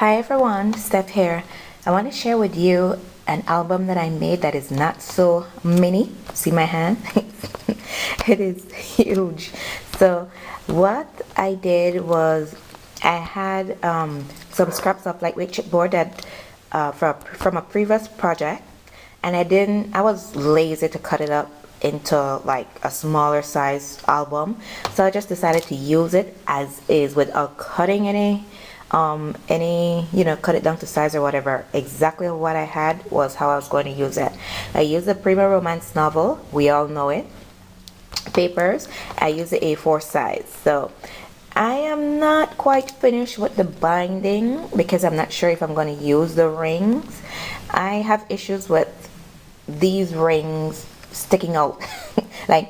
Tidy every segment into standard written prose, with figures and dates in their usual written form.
Hi everyone, Steph here. I want to share with you an album that I made that is not so mini. See my hand? It is huge. So what I did was I had some scraps of lightweight chipboard that from a previous project, and I was lazy to cut it up into like a smaller size album, so I just decided to use it as is without cutting any cut it down to size or whatever. Exactly what I had was how I was going to use it. I used a prima romance novel, we all know it, papers. I use the A4 size. So I am not quite finished with the binding because I'm not sure if I'm going to use the rings. I have issues with these rings sticking out like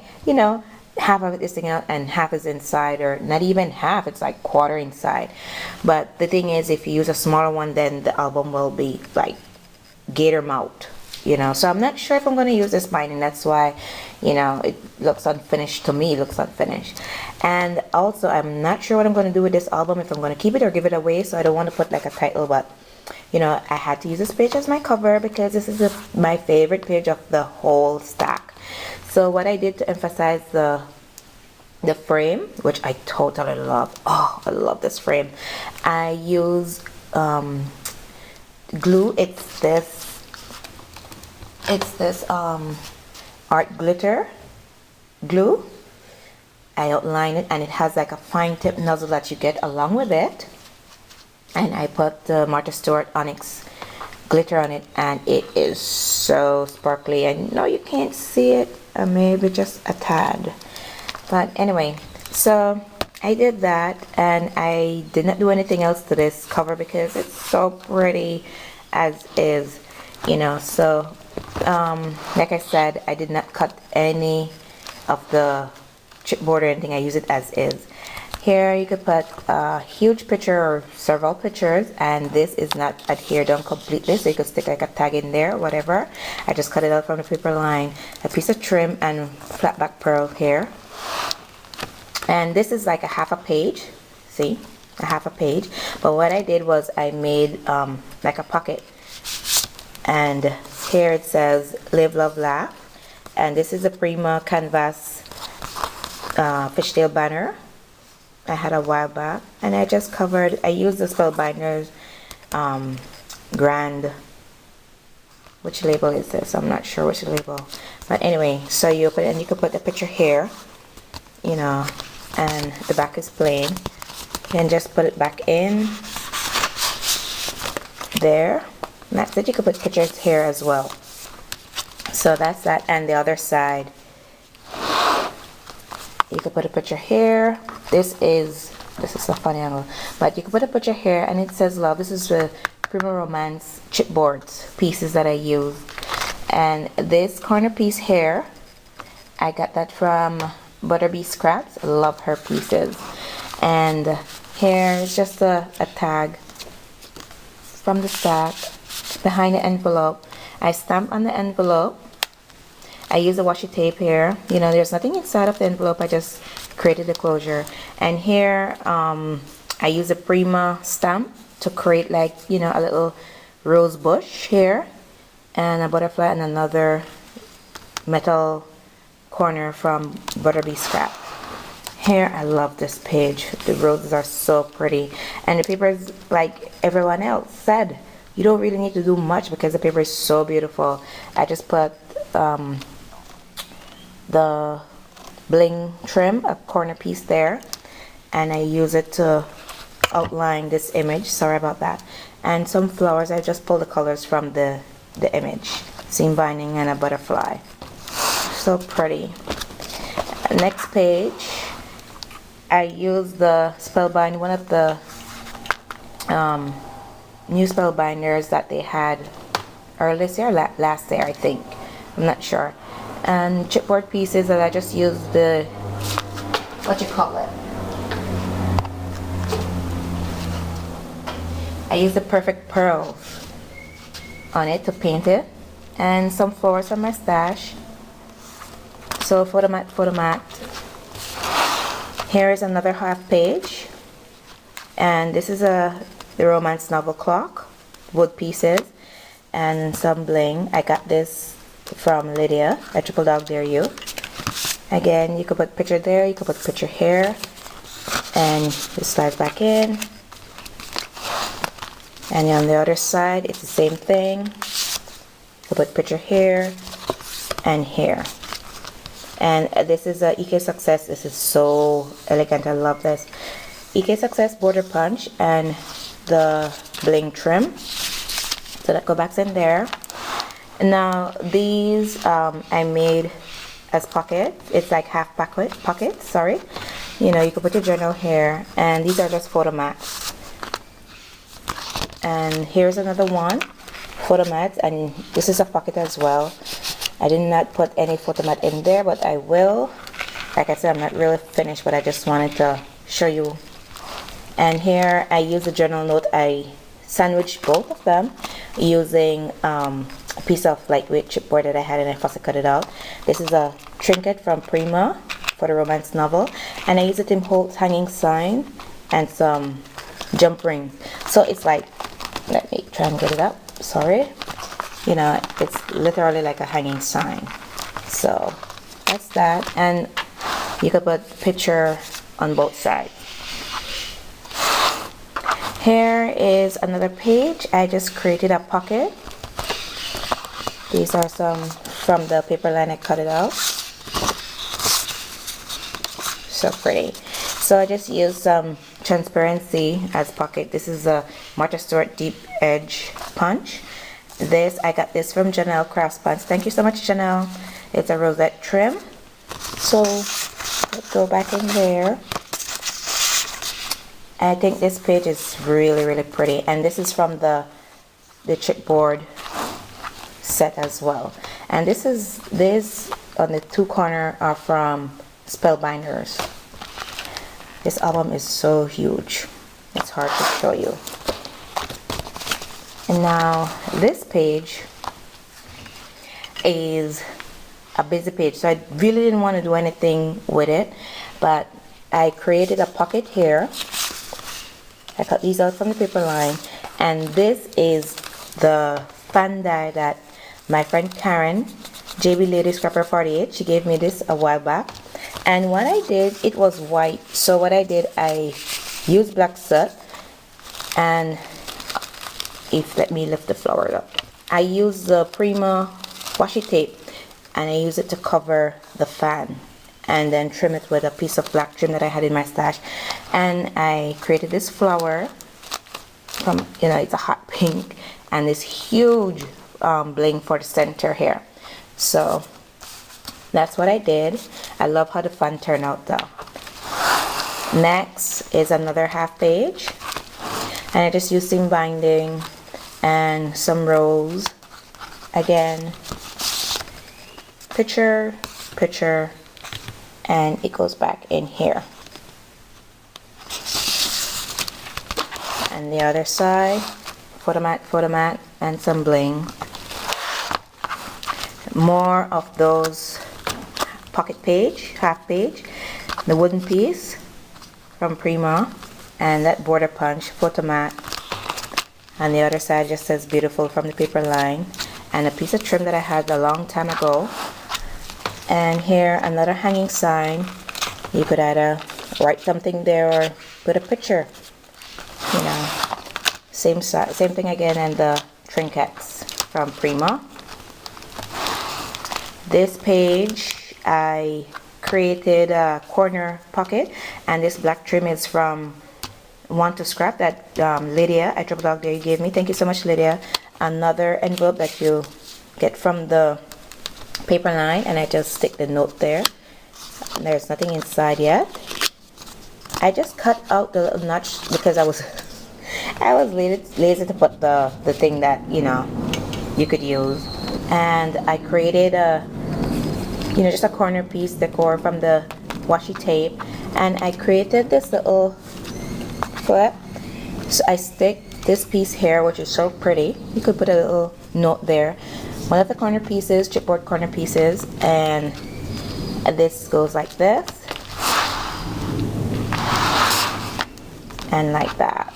half of it is sticking out and half is inside, or not even half, it's like quarter inside. But the thing is, if you use a smaller one, then the album will be like gator mouth, so I'm not sure if I'm going to use this binding. That's why it looks unfinished to me. It looks unfinished. And also I'm not sure what I'm going to do with this album, if I'm going to keep it or give it away. So I don't want to put like a title, but I had to use this page as my cover because this is my favorite page of the whole stack. So what I did to emphasize the frame, which I totally love. Oh, I love this frame. I use glue. It's this art glitter glue. I outline it, and it has like a fine tip nozzle that you get along with it. And I put the Martha Stewart Onyx glitter on it, and it is so sparkly. I know you can't see it, maybe just a tad, but anyway, so I did that, and I did not do anything else to this cover because it's so pretty as is, so like I said, I did not cut any of the chipboard or anything. I use it as is. Here you could put a huge picture or several pictures, and this is not adhered on completely, so you could stick like a tag in there or whatever. I just cut it out from the paper line, a piece of trim and flat back pearl here. And this is like a half a page, see, a half a page. But what I did was I made like a pocket, and here it says live, love, laugh. And this is a Prima canvas fishtail banner I had a while back, and I just covered. I used the Spellbinders grand, which label is this? I'm not sure which label, but anyway, so you open it and you can put the picture here, and the back is plain, and just put it back in there, and that's it. You can put pictures here as well. So that's that. And the other side, you could put a picture here. This is a funny angle, but you can put a picture here, and it says love. This is the Prima Romance chipboards pieces that I used. And this corner piece here, I got that from Butterbee Scraps. I love her pieces. And here is just a tag from the stack behind the envelope. I stamp on the envelope. I use a washi tape here. There's nothing inside of the envelope. I just created the closure. And here I use a Prima stamp to create like a little rose bush here, and a butterfly, and another metal corner from Butterbee Scrap. Here, I love this page. The roses are so pretty, and the paper is like everyone else said, you don't really need to do much because the paper is so beautiful. I just put the bling trim, a corner piece there, and I use it to outline this image. Sorry about that. And some flowers. I just pulled the colors from the image. Seam binding and a butterfly. So pretty. Next page, I use the Spellbind, one of the new Spellbinders that they had earlier this year, last year I think. I'm not sure. And chipboard pieces that I just used the, I used the Perfect Pearls on it to paint it, and some flowers from my stash. So photo mat. Here is another half page, and this is a the romance novel clock, wood pieces, and some bling. I got this from Lydia at Triple Dog Dare You. Again, you could put picture there, you could put picture here, and it slides back in. And on the other side, it's the same thing. You could put picture here and here. And this is a EK Success. This is so elegant. I love this. EK Success border punch and the bling trim. So that go back in there. Now these I made as pockets. It's like half pockets, sorry. You know, you can put your journal here, and these are just photo mats. And here's another one, photo mats, and this is a pocket as well. I did not put any photo mat in there, but I will. Like I said, I'm not really finished, but I just wanted to show you. And here I use a journal note. I sandwiched both of them using a piece of lightweight chipboard that I had, and I fussy cut it out. This is a trinket from Prima for the romance novel, and I use a Tim Holtz hanging sign and some jump rings. So it's like, let me try and get it up, sorry. You know, it's literally like a hanging sign. So that's that, and you could put picture on both sides. Here is another page. I just created a pocket. These are some from the paper line. I cut it out. So pretty. So I just used some transparency as pocket. This is a Martha Stewart deep edge punch. This, I got this from Janelle Crafts Punch. Thank you so much, Janelle. It's a rosette trim. So let's go back in there. I think this page is really, really pretty. And this is from the chipboard set as well. And this on the two corner are from Spellbinders. This album is so huge. It's hard to show you. And now this page is a busy page, so I really didn't want to do anything with it, but I created a pocket here. I cut these out from the paper line, and this is the fan die that my friend Karen, JB Lady Scrapper 48, she gave me this a while back. And what I did, it was white, so what I did, I used black soot, and let me lift the flower up. I used the Prima washi tape, and I use it to cover the fan, and then trim it with a piece of black trim that I had in my stash. And I created this flower from, you know, it's a hot pink, and this huge bling for the center here. So that's what I did. I love how the fan turned out though. Next is another half page, and I just used seam binding and some rows. Again, picture, and it goes back in here. And the other side, photo mat, and some bling. More of those pocket page, half page, the wooden piece from Prima, and that border punch, photo mat. And the other side just says beautiful from the paper line, and a piece of trim that I had a long time ago. And here another hanging sign. You could either write something there or put a picture, you know. Same thing again. And the trinkets from Prima. This page I created a corner pocket, and this black trim is from Want to Scrap that Lydia at Triple Dog Dare You gave me. Thank you so much, Lydia. Another envelope that you get from the paper line, and I just stick the note there. There's nothing inside yet. I just cut out the little notch because I was lazy to put the thing that, you know, you could use. And I created a, you know, just a corner piece decor from the washi tape, and I created this little flip. So I stick this piece here, which is so pretty. You could put a little note there. One of the corner pieces, chipboard corner pieces, and this goes like this and like that.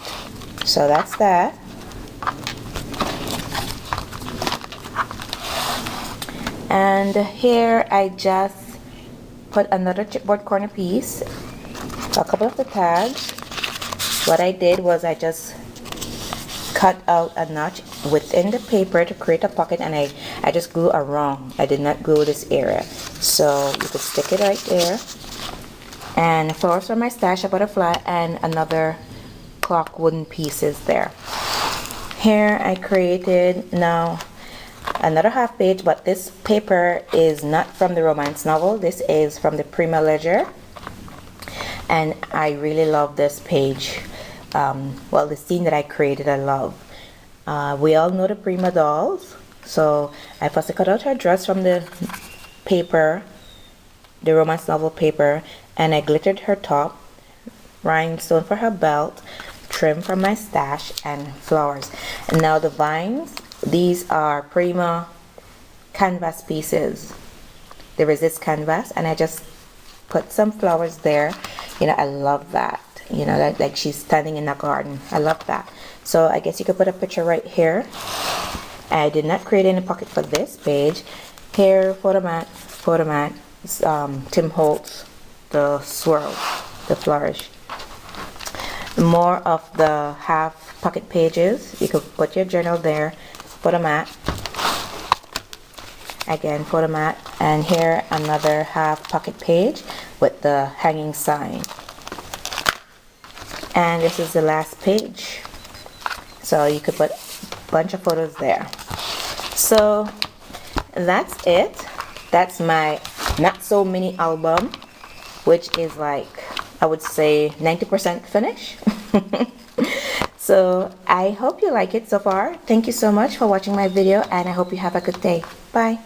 So that's that. And here I just put another chipboard corner piece, a couple of the tags. What I did was I just cut out a notch within the paper to create a pocket, and I just glue around. I did not glue this area. So you could stick it right there. And flowers for my stash, a butterfly, and another clock wooden pieces there. Here I created now another half page, but this paper is not from the romance novel. This is from the Prima Ledger, and I really love this page. Well, the scene that I created, I love. We all know the Prima dolls, so I first cut out her dress from the paper, the romance novel paper, and I glittered her top, rhinestone for her belt, trim from my stash, and flowers. And now the vines, these are Prima canvas pieces, the resist canvas, and I just put some flowers there. You know, I love that. You know, that like she's standing in a garden. I love that. So I guess you could put a picture right here. I did not create any pocket for this page. Here, photo mat, Tim Holtz, the swirl, the flourish. More of the half pocket pages. You could put your journal there, photo mat. Again, photo mat, and here another half pocket page with the hanging sign. And this is the last page, so you could put a bunch of photos there. So that's it. That's my not so mini album, which is like, I would say 90% finished. So I hope you like it so far. Thank you so much for watching my video, and I hope you have a good day. Bye.